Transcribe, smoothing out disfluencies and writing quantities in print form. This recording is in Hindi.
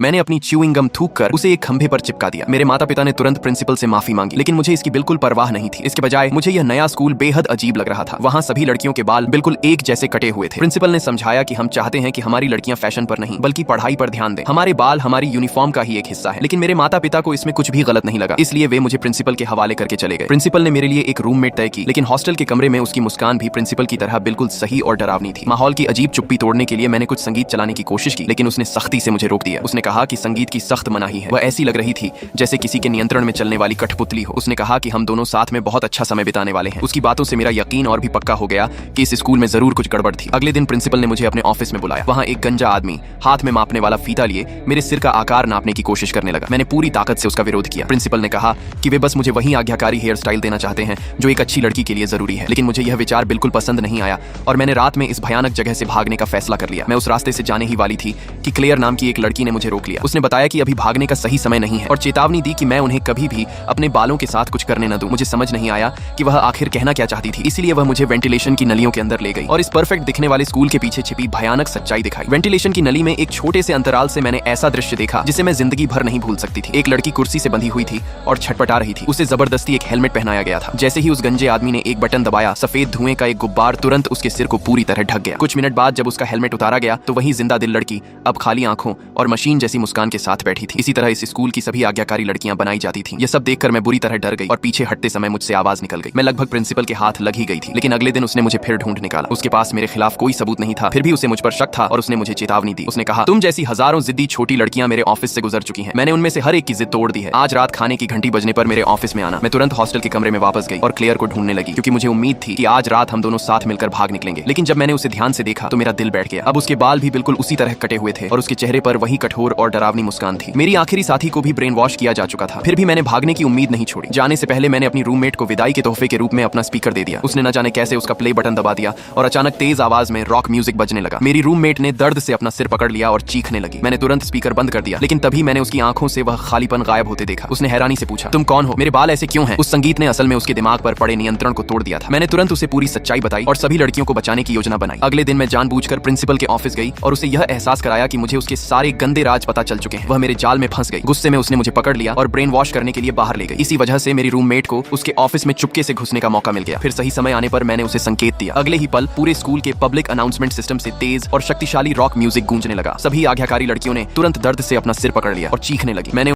मैंने अपनी च्यूइंग गम थूक कर उसे एक खंभे पर चिपका दिया। मेरे माता पिता ने तुरंत प्रिंसिपल से माफी मांगी, लेकिन मुझे इसकी बिल्कुल परवाह नहीं थी। इसके बजाय मुझे यह नया स्कूल बेहद अजीब लग रहा था। वहाँ सभी लड़कियों के बाल बिल्कुल एक जैसे कटे हुए थे। प्रिंसिपल ने समझाया कि हम चाहते हैं कि हमारी लड़कियां फैशन पर नहीं बल्कि पढ़ाई पर ध्यान दें। हमारे बाल हमारी यूनिफॉर्म का ही एक हिस्सा है। लेकिन मेरे माता पिता को इसमें कुछ भी गलत नहीं लगा, इसलिए वे मुझे प्रिंसिपल के हवाले करके चले गए। प्रिंसिपल ने मेरे लिए एक रूममेट तय की, लेकिन हॉस्टल के कमरे में उसकी मुस्कान भी प्रिंसिपल की तरह बिल्कुल सही और डरावनी थी। माहौल की अजीब चुप्पी तोड़ने के लिए मैंने कुछ संगीत चलाने की कोशिश की, लेकिन उसने सख्ती से मुझे रोक दिया। उसने कहा कि संगीत की सख्त मनाही है। वह ऐसी लग रही थी जैसे किसी के नियंत्रण में चलने वाली कठपुतली हो। उसने कहा कि हम दोनों साथ में बहुत अच्छा समय बिताने वाले हैं। उसकी बातों से मेरा यकीन और भी पक्का हो गया कि इस स्कूल में जरूर कुछ गड़बड़ थी। अगले दिन प्रिंसिपल ने मुझे अपने ऑफिस में बुलाया। वहाँ एक गंजा आदमी हाथ में मापने वाला फीता लिए मेरे सिर का आकार नापने की कोशिश करने लगा। मैंने पूरी ताकत से उसका विरोध किया। प्रिंसिपल ने कहा कि वे बस मुझे वही आज्ञाकारी हेयर स्टाइल देना चाहते हैं जो एक अच्छी लड़की के लिए जरूरी है। लेकिन मुझे यह विचार बिल्कुल पसंद नहीं आया और मैंने रात में इस भयानक जगह से भागने का फैसला कर लिया। मैं उस रास्ते से जाने ही वाली थी कि क्लेयर नाम की एक लड़की ने मुझे रोक लिया। उसने बताया कि अभी भागने का सही समय नहीं है और चेतावनी दी कि मैं उन्हें कभी भी अपने बालों के साथ कुछ करने न दूं। मुझे समझ नहीं आया कि वह आखिर कहना क्या चाहती थी, इसलिए वह मुझे वेंटिलेशन की नलियों के अंदर ले गई और इस परफेक्ट दिखने वाले स्कूल के पीछे छिपी भयानक सच्चाई दिखाई। वेंटिलेशन की नली में एक छोटे से अंतराल से मैंने ऐसा दृश्य देखा जिसे मैं जिंदगी भर नहीं भूल सकती थी। एक लड़की कुर्सी से बंधी हुई थी और छटपटा रही थी। उसे जबरदस्ती एक हेलमेट पहनाया गया था। जैसे ही उस गंजे आदमी ने एक बटन दबाया, सफेद धुएं का एक गुब्बार तुरंत उसके सिर को पूरी तरह ढक गया। कुछ मिनट बाद जब उसका हेलमेट उतारा गया तो वही जिंदा दिल लड़की अब खाली आंखों और मशीन जैसी मुस्कान के साथ बैठी थी। इसी तरह इस स्कूल की सभी आज्ञाकारी लड़कियां बनाई जाती थीं। यह सब देखकर मैं बुरी तरह डर गई और पीछे हटते समय मुझसे आवाज निकल गई। मैं लगभग प्रिंसिपल के हाथ लग ही गई थी, लेकिन अगले दिन उसने मुझे फिर ढूंढ निकाला। उसके पास मेरे खिलाफ कोई सबूत नहीं था, फिर भी उसे मुझ पर शक था और उसने मुझे चेतावनी दी। उसने कहा, तुम जैसी हजारों जिद्दी छोटी लड़कियां मेरे ऑफिस से गुजर चुकी हैं। मैंने उनमें से हर एक की जिद तोड़ दी है। आज रात खाने की घंटी बजने पर मेरे ऑफिस में आना। मैं तुरंत हॉस्टल के कमरे में वापस गई और क्लेयर को ढूंढने लगी, क्योंकि मुझे उम्मीद थी कि आज रात हम दोनों साथ मिलकर भाग निकलेंगे। लेकिन जब मैंने उसे ध्यान से देखा तो मेरा दिल बैठ गया। अब उसके बाल भी बिल्कुल उसी तरह कटे हुए थे और उसके चेहरे पर वही कठोर और डरावनी मुस्कान थी। मेरी आखिरी साथी को भी ब्रेन वॉश किया जा चुका था। फिर भी मैंने भागने की उम्मीद नहीं छोड़ी। जाने से पहले मैंने अपनी रूममेट को विदाई के तोहफे के रूप में अपना स्पीकर दे दिया। उसने न जाने कैसे उसका प्ले बटन दबा दिया और अचानक तेज आवाज में रॉक म्यूजिक बजने लगा। मेरी रूममेट ने दर्द से अपना सिर पकड़ लिया और चीखने लगी। मैंने तुरंत स्पीकर बंद कर दिया, लेकिन तभी मैंने उसकी आंखों से वह खालीपन गायब होते देखा। उसने हैरानी से पूछा, तुम कौन हो? मेरे बाल ऐसे क्यों हैं? उस संगीत ने असल में उसके दिमाग पर पड़े नियंत्रण को तोड़ दिया था। मैंने तुरंत उसे पूरी सच्चाई बताई और सभी लड़कियों को बचाने की योजना बनाई। अगले दिन मैं जानबूझकर प्रिंसिपल के ऑफिस गई और उसे यह एहसास कराया कि मुझे उसके सारे गंदे राज पता चल चुके हैं। वह मेरे जाल में फंस गई। गुस्से में उसने मुझे पकड़ लिया और ब्रेन वॉश करने के लिए बाहर ले गई। इसी वजह से मेरी रूममेट को उसके ऑफिस में चुपके से घुसने का मौका मिल गया। फिर सही समय आने पर मैंने उसे संकेत दिया। अगले ही पल पूरे स्कूल के पब्लिक अनाउंसमेंट सिस्टम से तेज और शक्तिशाली रॉक म्यूजिक गूंजने लगा। सभी आज्ञाकारी लड़कियों ने तुरंत दर्द से अपना सिर पकड़ लिया और चीखने लगी। मैंने